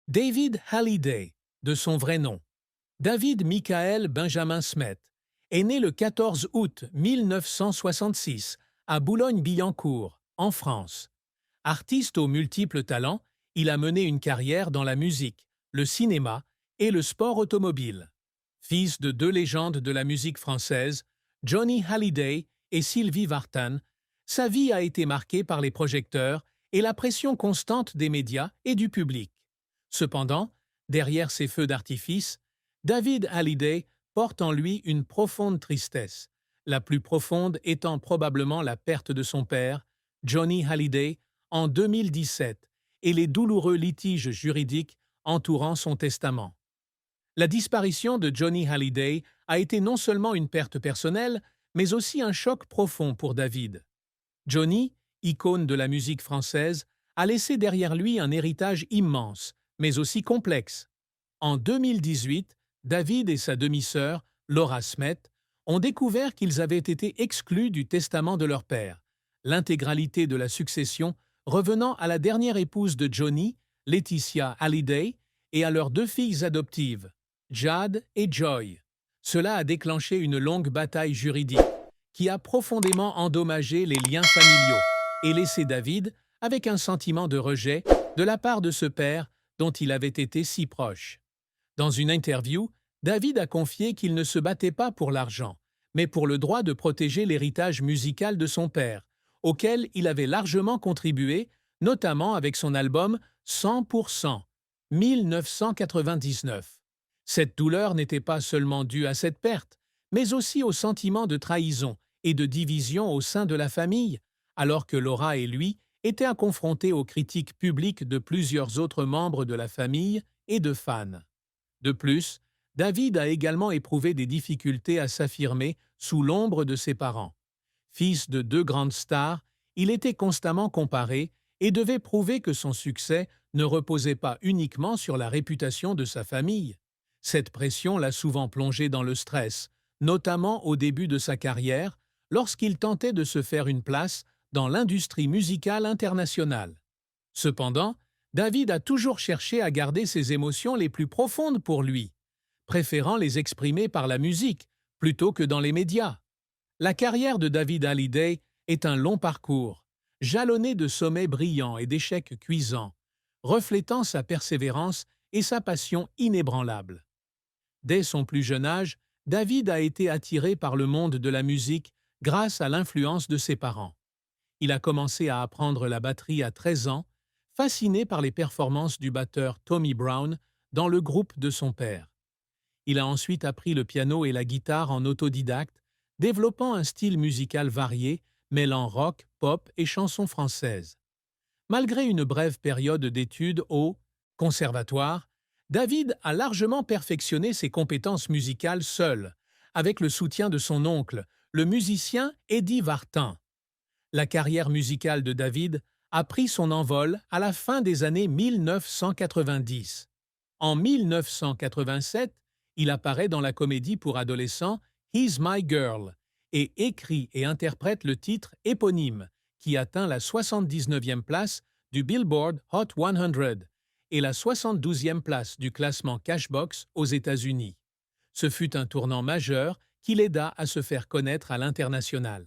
David Hallyday, de son vrai nom, David Michael Benjamin Smet, est né le 14 août 1966 à Boulogne-Billancourt, en France. Artiste aux multiples talents, il a mené une carrière dans la musique, le cinéma et le sport automobile. Fils de deux légendes de la musique française, Johnny Hallyday et Sylvie Vartan, sa vie a été marquée par les projecteurs et la pression constante des médias et du public. Cependant, derrière ces feux d'artifice, David Hallyday porte en lui une profonde tristesse, la plus profonde étant probablement la perte de son père, Johnny Hallyday, en 2017, et les douloureux litiges juridiques entourant son testament. La disparition de Johnny Hallyday a été non seulement une perte personnelle, mais aussi un choc profond pour David. Johnny, icône de la musique française, a laissé derrière lui un héritage immense, mais aussi complexe. En 2018, David et sa demi-sœur, Laura Smet, ont découvert qu'ils avaient été exclus du testament de leur père, l'intégralité de la succession revenant à la dernière épouse de Johnny, Laetitia Hallyday, et à leurs deux filles adoptives, Jade et Joy. Cela a déclenché une longue bataille juridique qui a profondément endommagé les liens familiaux et laissé David avec un sentiment de rejet de la part de ce père dont il avait été si proche. Dans une interview, David a confié qu'il ne se battait pas pour l'argent, mais pour le droit de protéger l'héritage musical de son père, auquel il avait largement contribué, notamment avec son album 100%, 1999. Cette douleur n'était pas seulement due à cette perte, mais aussi au sentiment de trahison et de division au sein de la famille, alors que Laura et lui étaient confrontés aux critiques publiques de plusieurs autres membres de la famille et de fans. De plus, David a également éprouvé des difficultés à s'affirmer sous l'ombre de ses parents. Fils de deux grandes stars, il était constamment comparé et devait prouver que son succès ne reposait pas uniquement sur la réputation de sa famille. Cette pression l'a souvent plongé dans le stress, notamment au début de sa carrière, lorsqu'il tentait de se faire une place dans l'industrie musicale internationale. Cependant, David a toujours cherché à garder ses émotions les plus profondes pour lui, préférant les exprimer par la musique plutôt que dans les médias. La carrière de David Hallyday est un long parcours, jalonné de sommets brillants et d'échecs cuisants, reflétant sa persévérance et sa passion inébranlable. Dès son plus jeune âge, David a été attiré par le monde de la musique grâce à l'influence de ses parents. Il a commencé à apprendre la batterie à 13 ans, fasciné par les performances du batteur Tommy Brown dans le groupe de son père. Il a ensuite appris le piano et la guitare en autodidacte, développant un style musical varié, mêlant rock, pop et chansons françaises. Malgré une brève période d'études au conservatoire, David a largement perfectionné ses compétences musicales seul, avec le soutien de son oncle, le musicien Eddie Vartan. La carrière musicale de David a pris son envol à la fin des années 1990. En 1987, il apparaît dans la comédie pour adolescents He's My Girl et écrit et interprète le titre éponyme qui atteint la 79e place du Billboard Hot 100 et la 72e place du classement Cashbox aux États-Unis. Ce fut un tournant majeur qui l'aida à se faire connaître à l'international.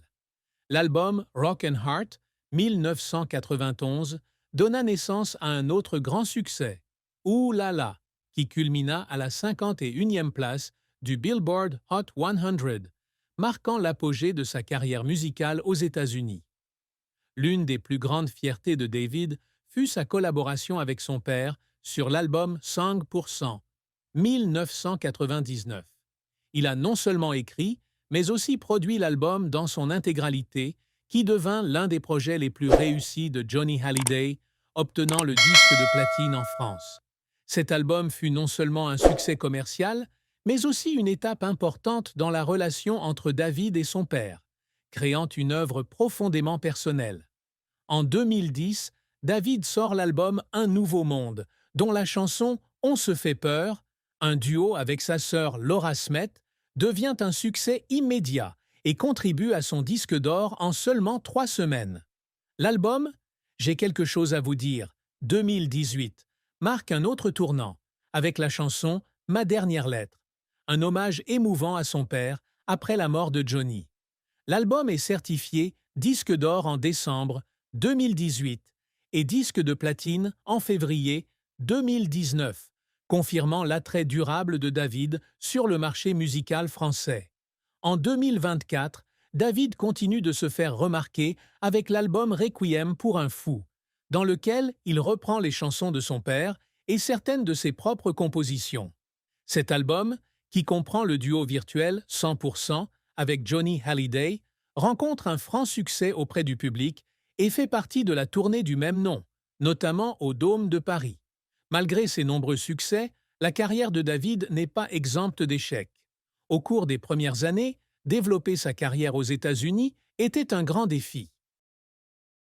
L'album Rock and Heart, 1991, donna naissance à un autre grand succès, Ouh là là, qui culmina à la 51e place du Billboard Hot 100, marquant l'apogée de sa carrière musicale aux États-Unis. L'une des plus grandes fiertés de David fut sa collaboration avec son père sur l'album Song pour Cent, 1999. Il a non seulement écrit, mais aussi produit l'album dans son intégralité, qui devint l'un des projets les plus réussis de Johnny Hallyday, obtenant le disque de platine en France. Cet album fut non seulement un succès commercial, mais aussi une étape importante dans la relation entre David et son père, créant une œuvre profondément personnelle. En 2010, David sort l'album Un Nouveau Monde, dont la chanson On se fait peur, un duo avec sa sœur Laura Smet, devient un succès immédiat et contribue à son disque d'or en seulement 3 semaines. L'album J'ai quelque chose à vous dire, 2018, marque un autre tournant, avec la chanson Ma dernière lettre, un hommage émouvant à son père après la mort de Johnny. L'album est certifié disque d'or en décembre 2018 et disque de platine en février 2019, confirmant l'attrait durable de David sur le marché musical français. En 2024, David continue de se faire remarquer avec l'album Requiem pour un fou, dans lequel il reprend les chansons de son père et certaines de ses propres compositions. Cet album, qui comprend le duo virtuel 100% avec Johnny Hallyday, rencontre un franc succès auprès du public et fait partie de la tournée du même nom, notamment au Dôme de Paris. Malgré ses nombreux succès, la carrière de David n'est pas exempte d'échecs. Au cours des premières années, développer sa carrière aux États-Unis était un grand défi.